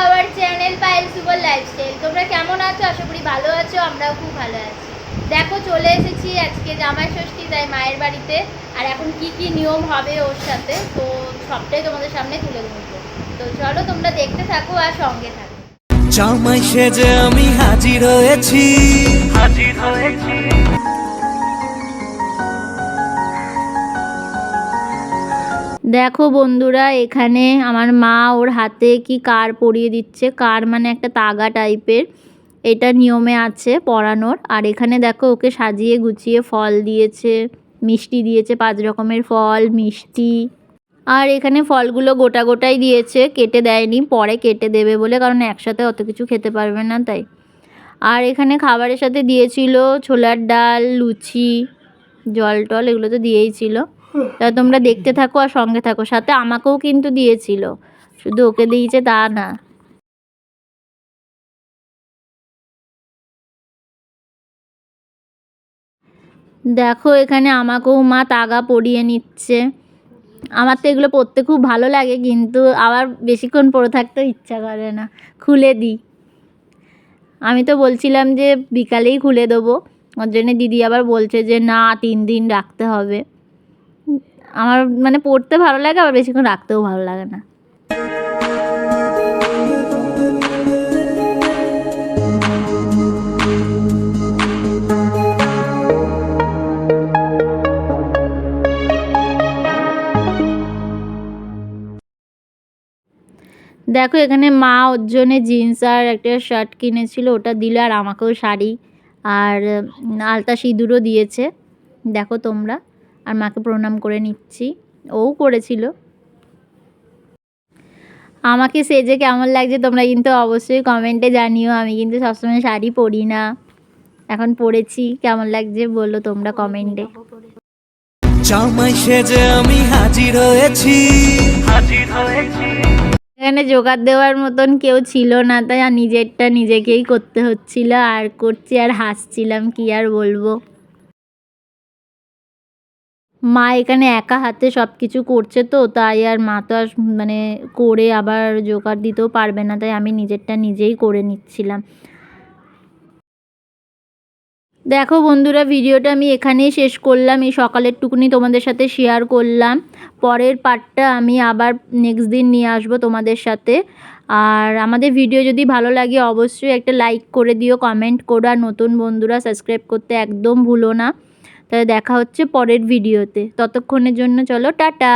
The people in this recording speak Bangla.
Our channel Payel super lifestyle. তোমরা কেমন আছো? আশা করি ভালো আছো, আমরাও খুব ভালো আছি। দেখো চলে এসেছি আজকে জামাই ষষ্ঠী, তাই মায়ের বাড়িতে। আর এখন কি কি নিয়ম হবে ওর সাথে, তো সবটাই তোমাদের সামনে তুলে ধরবো। তো চলো তোমরা দেখতে থাকো আর সঙ্গে থাকো। জামাই সেজে আমি হাজির হয়েছি। দেখো বন্ধুরা, এখানে আমার মা ওর হাতে কি কার পরিয়ে দিচ্ছে। কার মানে একটা তাগা টাইপের, এটা নিয়মে আছে পরানোর। আর এখানে দেখো ওকে সাজিয়ে গুছিয়ে ফল দিয়েছে, মিষ্টি দিয়েছে, 5 রকমের ফল মিষ্টি। আর এখানে ফলগুলো গোটা গোটাই দিয়েছে, কেটে দেয়নি, পরে কেটে দেবে বলে, কারণ একসাথে অত কিছু খেতে পারবে না তাই। আর এখানে খাবারের সাথে দিয়েছিল ছোলার ডাল, লুচি, জল টল, এগুলো তো দিয়েই ছিল। তা তোমরা দেখতে থাকো আর সঙ্গে থাকো। সাথে আমাকেও কিন্তু দিয়েছিল, শুধু ওকে দিয়েছে তা না। দেখো এখানে আমাকেও মা তাগা পরিয়ে নিচ্ছে। আমার তো এগুলো পরতে খুব ভালো লাগে, কিন্তু আবার বেশিক্ষণ পরে থাকতেও ইচ্ছা করে না, খুলে দিই। আমি তো বলছিলাম যে বিকালেই খুলে দেবো, ওর জন্য দিদি আবার বলছে যে না 3 দিন রাখতে হবে। আমার মানে পরতে ভালো লাগে, আবার বেশিক্ষণ রাখতেও ভালো লাগে না। দেখো এখানে মা ওর জন্যে জিন্স আর একটা শার্ট কিনেছিল, ওটা দিল। আর আমাকেও শাড়ি আর আলতা সিঁদুরও দিয়েছে। দেখো তোমরা, আর মাকে প্রণাম করে নিচ্ছি, ও করেছিল। আমাকে সেজে কেমন লাগছে তোমরা কিন্তু অবশ্যই কমেন্টে জানিও। আমি কিন্তু সবসময় শাড়ি পরি না, এখন পরেছি, কেমন লাগছে বললো তোমরা কমেন্টে। জামাই সেজে আমি হাজির হয়েছি। এখানে জোগাড় দেওয়ার মতন কেউ ছিল না, তাই নিজেরটা নিজেকেই করতে হচ্ছিল। আর করছি আর হাসছিলাম, কি আর বলবো। মা এখানে একা হাতে সব কিছু করছে, তো তাই আর মা তো আর মানে করে আবার জোগাড় দিতেও পারবে না, তাই আমি নিজেরটা নিজেই করে নিচ্ছিলাম। দেখো বন্ধুরা, ভিডিওটা আমি এখানেই শেষ করলাম। এই সকালের টুকুনি তোমাদের সাথে শেয়ার করলাম। পরের পার্টটা আমি আবার নেক্সট দিন নিয়ে আসবো তোমাদের সাথে। আর আমাদের ভিডিও যদি ভালো লাগে অবশ্যই একটা লাইক করে দিও, কমেন্ট করো। আর নতুন বন্ধুরা সাবস্ক্রাইব করতে একদম ভুলো না। তাহলে দেখা হচ্ছে পরের ভিডিওতে। ততক্ষণের জন্য চলো টাটা।